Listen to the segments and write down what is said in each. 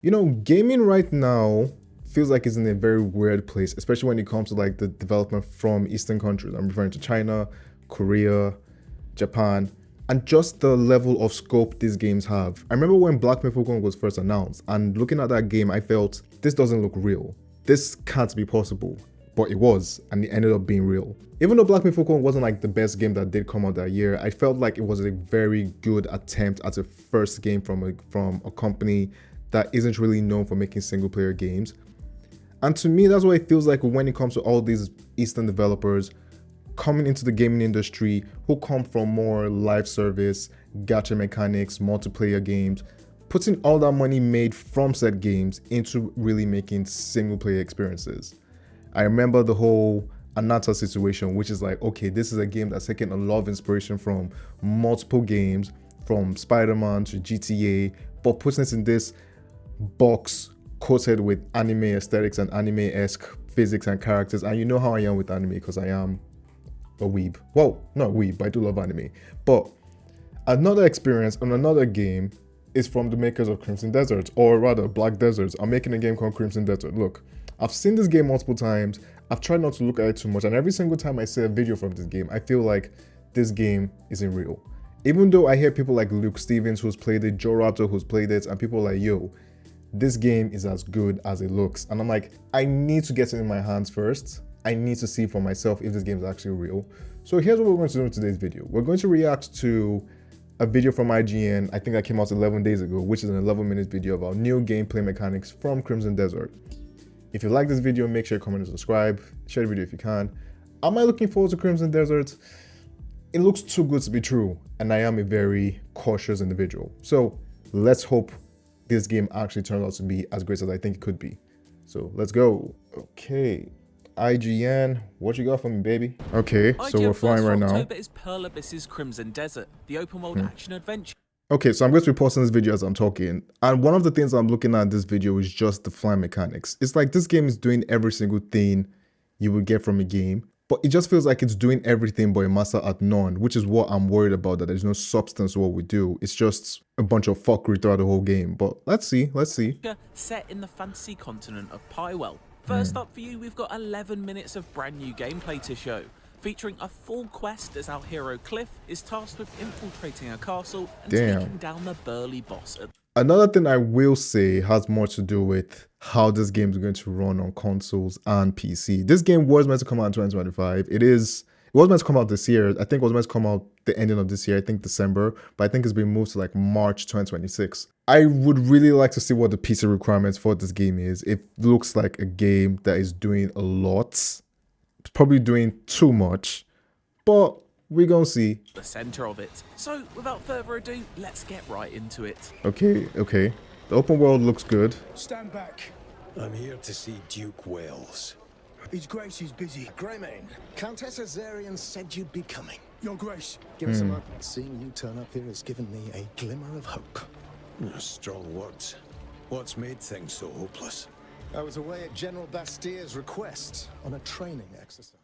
You know, gaming right now feels like it's in a very weird place, especially when it comes to like the development from Eastern countries. I'm referring to China, Korea, Japan, and just the level of scope these games have. I remember when Black Myth Wukong was first announced, and looking at that game, I felt this doesn't look real. This can't be possible. But it was, and it ended up being real. Even though Black Myth Wukong wasn't like the best game that did come out that year, I felt like it was a very good attempt at a first game from a company that isn't really known for making single player games. And to me, that's what it feels like when it comes to all these Eastern developers coming into the gaming industry who come from more live service, gacha mechanics, multiplayer games, putting all that money made from said games into really making single player experiences. I remember the whole Anata situation, which is like, okay, this is a game that's taken a lot of inspiration from multiple games, from Spider-Man to GTA, but putting it in this box coated with anime aesthetics and anime-esque physics and characters. And you know how I am with anime because I am a weeb. Well, not a weeb, but I do love anime. But another experience on another game is from the makers of Crimson Desert, or rather Black Deserts. I'm making a game called Crimson Desert. Look, I've seen this game multiple times. I've tried not to look at it too much, and every single time I see a video from this game, I feel like this game isn't real. Even though I hear people like Luke Stevens who's played it, Joe Raptor who's played it, and people like, yo, this game is as good as it looks. And I'm like, I need to get it in my hands first. I need to see for myself if this game is actually real. So here's what we're going to do in today's video. We're going to react to a video from IGN, I think that came out 11 days ago, which is an 11-minute video about new gameplay mechanics from Crimson Desert. If you like this video, make sure you comment and subscribe. Share the video if you can. Am I looking forward to Crimson Desert? It looks too good to be true, and I am a very cautious individual. So let's hope this game actually turns out to be as great as I think it could be. So let's go. Okay, IGN, what you got for me, baby? Okay, so we're flying right now. October is Pearl Abyss's Crimson Desert, the open world action adventure. Okay, so I'm going to be pausing this video as I'm talking. And one of the things I'm looking at in this video is just the flying mechanics. It's like this game is doing every single thing you would get from a game, but it just feels like it's doing everything but a master at none, which is what I'm worried about, that there's no substance to what we do. It's just a bunch of fuckery throughout the whole game. But let's see. Set in the fantasy continent of Pywell. First up for you, we've got 11 minutes of brand new gameplay to show, featuring a full quest as our hero Cliff is tasked with infiltrating a castle and taking down the burly boss. Another thing I will say has more to do with how this game is going to run on consoles and PC. This game was meant to come out in 2025. It was meant to come out this year. I think it was meant to come out the ending of this year, I think December, but I think it's been moved to like March 2026. I would really like to see what the PC requirements for this game is. It looks like a game that is doing a lot. It's probably doing too much, but we're gonna see. The center of it. So without further ado, let's get right into it. Okay. The open world looks good. Stand back. I'm here to see Duke Wales. His Grace is busy. Greymane, Countess Azarian said you'd be coming. Your Grace. Give us a moment. Seeing you turn up here has given me a glimmer of hope. Strong words. What's made things so hopeless? I was away at General Bastier's request on a training exercise.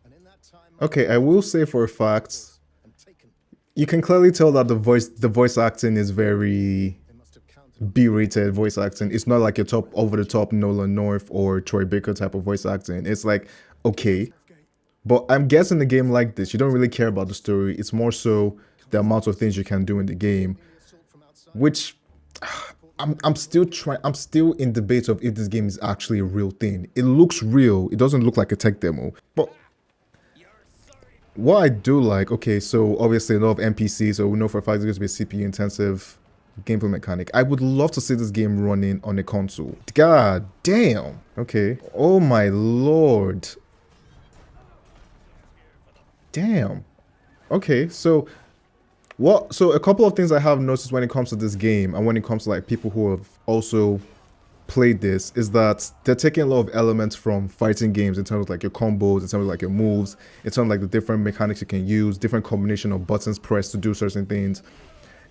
And in that time, okay, I will say for a fact, you can clearly tell that the voice acting is very B-rated voice acting. It's not like your top over-the-top Nolan North or Troy Baker type of voice acting. It's like, okay. But I'm guessing a game like this, you don't really care about the story. It's more so the amount of things you can do in the game, which I'm still in debate of if this game is actually a real thing. It looks real. It doesn't look like a tech demo. But what I do like, okay, so obviously a lot of NPCs, so we know for a fact it's going to be a CPU intensive gameplay mechanic. I would love to see this game running on a console. God damn. Okay. Oh my lord. Damn. Okay, so a couple of things I have noticed when it comes to this game and when it comes to like people who have also played this is that they're taking a lot of elements from fighting games in terms of like your combos, in terms of like your moves, in terms of like the different mechanics you can use, different combination of buttons pressed to do certain things.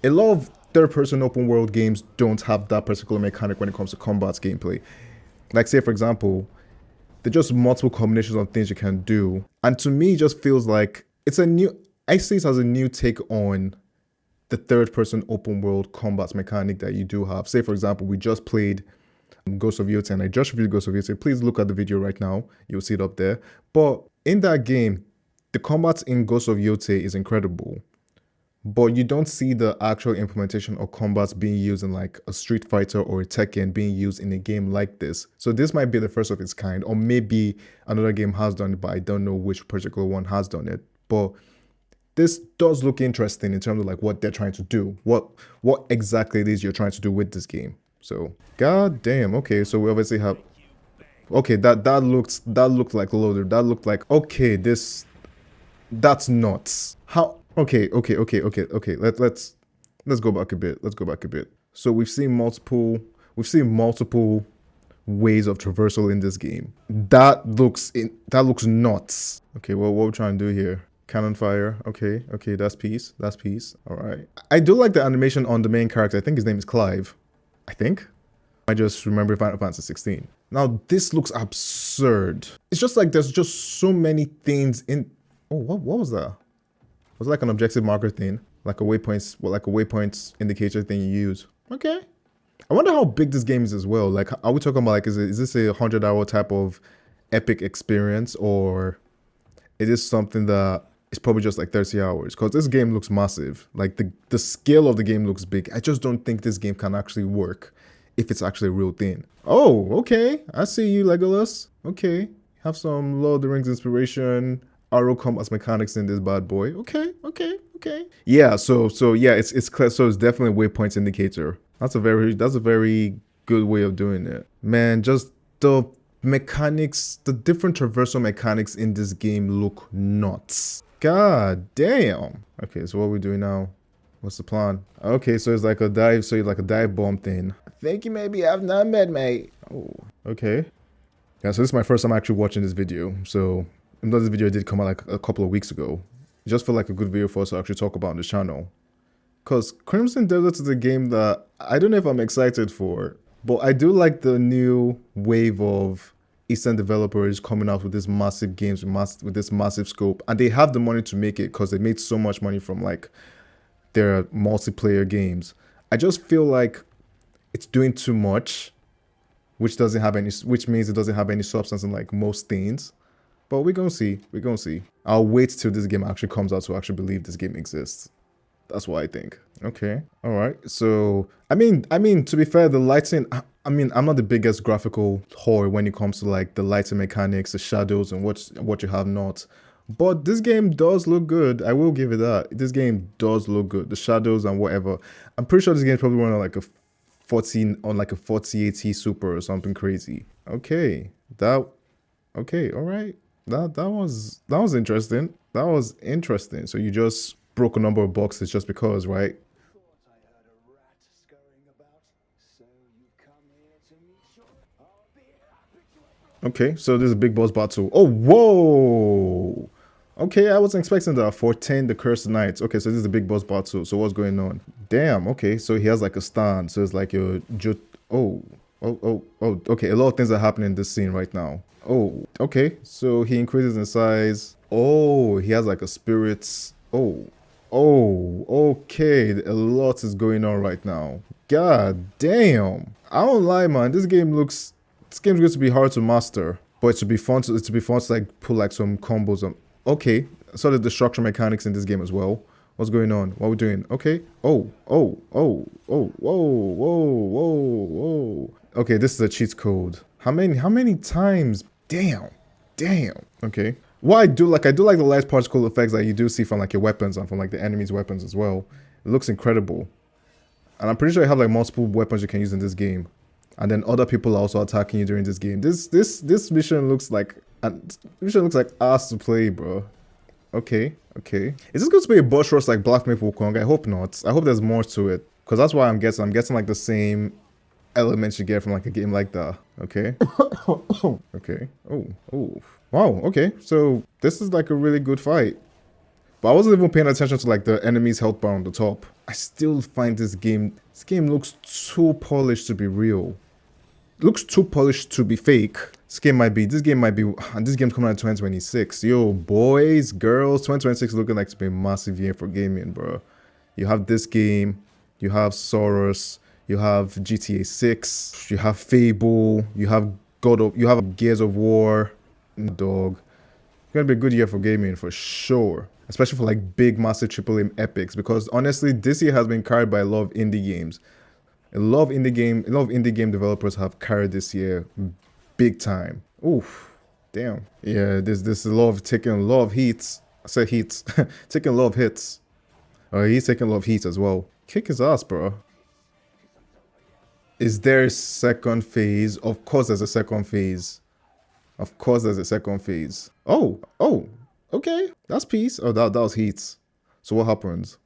A lot of third-person open world games don't have that particular mechanic when it comes to combat gameplay. Like say for example, they're just multiple combinations of things you can do. And to me, it just feels like it's a new, I see it as a new take on the third person open world combat mechanic that you do have. Say for example, we just played Ghost of Yotei, and I just reviewed Ghost of Yotei. Please look at the video right now. You'll see it up there. But in that game, the combat in Ghost of Yotei is incredible. But you don't see the actual implementation of combats being used in like a Street Fighter or a Tekken being used in a game like this. So this might be the first of its kind, or maybe another game has done it, but I don't know which particular one has done it. But this does look interesting in terms of like what they're trying to do, what exactly it is you're trying to do with this game. So god damn. Okay, so we obviously have, okay, that looked like loaded. That looked like, okay, that's nuts. How? Okay. Let's go back a bit. Let's go back a bit. So we've seen multiple ways of traversal in this game. That looks nuts. Okay, well, what we're trying to do here? Cannon fire. Okay, that's peace. That's peace. All right. I do like the animation on the main character. I think his name is Clive. I think. I just remember Final Fantasy 16. Now this looks absurd. It's just like there's just so many things in. Oh, what was that? Was it like an objective marker thing? Like a waypoints indicator thing you use? Okay. I wonder how big this game is as well. Like, are we talking about like, is this a 100-hour type of epic experience, or is this something that is probably just like 30 hours? Because this game looks massive. Like the scale of the game looks big. I just don't think this game can actually work if it's actually a real thing. Oh, okay. I see you, Legolas. Okay. Have some Lord of the Rings inspiration. Arrow combat mechanics in this bad boy. Okay. Yeah, so yeah, it's clear. So it's definitely a waypoints indicator. That's a very good way of doing it. Man, just the mechanics, the different traversal mechanics in this game look nuts. God damn. Okay, so what are we doing now? What's the plan? Okay, so it's like a dive, bomb thing. I think you maybe have none med, mate. Oh, okay. Yeah, so this is my first time actually watching this video. So even though this video did come out like a couple of weeks ago, it just felt like a good video for us to actually talk about on this channel. Because Crimson Desert is a game that I don't know if I'm excited for, but I do like the new wave of Eastern developers coming out with these massive games with this massive scope, and they have the money to make it because they made so much money from like their multiplayer games. I just feel like it's doing too much, which means it doesn't have any substance in like most things. But we're gonna see. I'll wait till this game actually comes out to actually believe this game exists. That's what I think. Okay. All right. So, I mean, to be fair, the lighting, I'm not the biggest graphical whore when it comes to like the lighting mechanics, the shadows, and what you have not. But this game does look good. I will give it that. This game does look good. The shadows and whatever. I'm pretty sure this game is probably running like a 4080 Super or something crazy. Okay. Okay. All right. That was interesting. That was interesting. So you just broke a number of boxes just because, right? Okay, so this is a big boss battle. Oh, whoa! Okay, I wasn't expecting that. 14 the Cursed Knights. Okay, so this is a big boss battle. So what's going on? Damn, okay, so he has like a stand. So it's like your... Oh, okay, a lot of things are happening in this scene right now. Oh, okay, so he increases in size. Oh, he has like a spirits. Oh, okay, a lot is going on right now. God damn. I don't lie, man, this game's going to be hard to master, but it should be fun to like pull like some combos on. Okay, so the destruction mechanics in this game as well. What's going on? What are we doing? Okay. Oh. Whoa. Okay, this is a cheat code. How many times? Damn. Okay. What I do like the light particle effects that you do see from like your weapons and from like the enemy's weapons as well. It looks incredible. And I'm pretty sure you have like multiple weapons you can use in this game. And then other people are also attacking you during this game. This mission looks like ass to play, bro. Okay. Is this going to be a boss rush like Black Myth Wukong? I hope not. I hope there's more to it. Because that's why I'm guessing like the same elements you get from like a game like that. Okay. Okay. Oh. Wow. Okay. So this is like a really good fight. But I wasn't even paying attention to like the enemy's health bar on the top. I still find this game looks too polished to be real. It looks too polished to be fake. This game might be, and this game's coming out in 2026. Yo, boys, girls, 2026 is looking like to be a massive year for gaming, bro. You have this game, you have Soros, you have GTA 6, you have Fable, you have you have Gears of War. Dog. It's gonna be a good year for gaming for sure. Especially for like big massive AAA epics, because honestly this year has been carried by a lot of indie games. A lot of indie game developers have carried this year big time. Oof. Damn. Yeah, there's a lot of taking a lot of hits. I said hits. Taking a lot of hits. He's taking a lot of heat as well. Kick his ass, bro. Is there a second phase? Of course there's a second phase. Of course there's a second phase. Oh, okay. That's peace. Oh, that was heat. So what happens?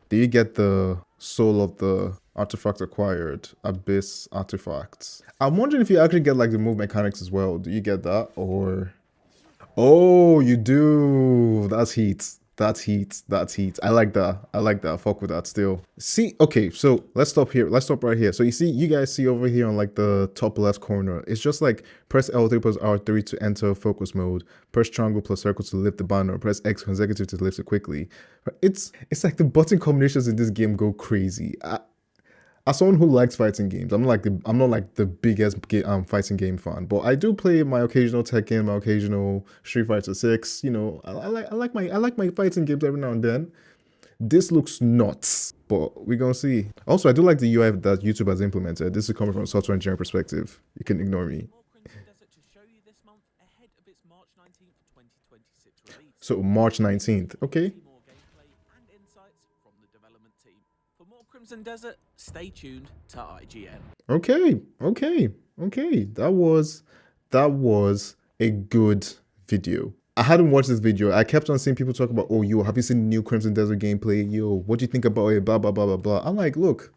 Do you get the soul of the artifact acquired? Abyss artifacts. I'm wondering if you actually get like the move mechanics as well. Do you get that? Or... Oh, you do. That's heat. That's heat. That's heat. I like that. I like that. Fuck with that still. See, okay, so let's stop here. Let's stop right here. So you guys see over here on like the top left corner, it's just like press L3 plus R3 to enter focus mode, press triangle plus circle to lift the banner, press X consecutive to lift it quickly. It's like the button combinations in this game go crazy. As someone who likes fighting games, I'm not like the biggest fighting game fan, but I do play my occasional Tekken, my occasional Street Fighter 6. You know, I like my fighting games every now and then. This looks nuts, but we're gonna see. Also, I do like the UI that YouTube has implemented. This is coming from a software engineering perspective. You can ignore me. So March 19th, okay. Crimson Desert, stay tuned to IGN. Okay. That was a good video. I hadn't watched this video. I kept on seeing people talk about, oh, yo, have you seen the new Crimson Desert gameplay? Yo, what do you think about it? Blah, blah, blah, blah, blah. I'm like, look,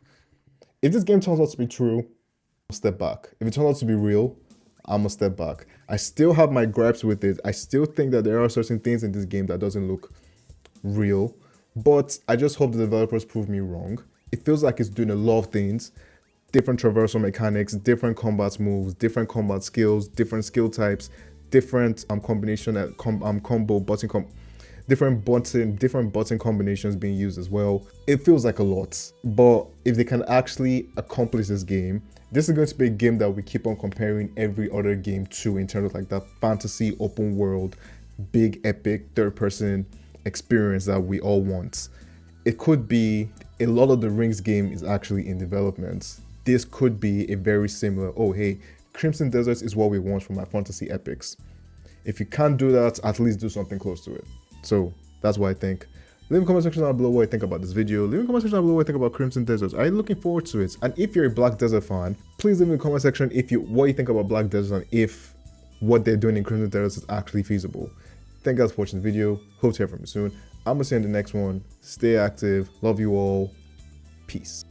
if this game turns out to be true, I'll step back. If it turns out to be real, I'm gonna step back. I still have my gripes with it. I still think that there are certain things in this game that doesn't look real, but I just hope the developers prove me wrong. It feels like it's doing a lot of things, different traversal mechanics, different combat moves, different combat skills, different skill types, different combination at combo button different button combinations being used as well. It feels like a lot, but if they can actually accomplish this game, this is going to be a game that we keep on comparing every other game to in terms of like that fantasy open world, big epic third-person experience that we all want. It could be a lot of the Rings game is actually in development. This could be a very similar, oh hey, Crimson Desert is what we want from our fantasy epics. If you can't do that, at least do something close to it. So that's what I think. Leave a comment section down below what you think about this video. Leave a comment section down below what you think about Crimson Desert. Are you looking forward to it? And if you're a Black Desert fan, please leave in the comment section what you think about Black Desert and if what they're doing in Crimson Desert is actually feasible. Thank you guys for watching the video. Hope to hear from you soon. I'm gonna see you in the next one. Stay active. Love you all. Peace.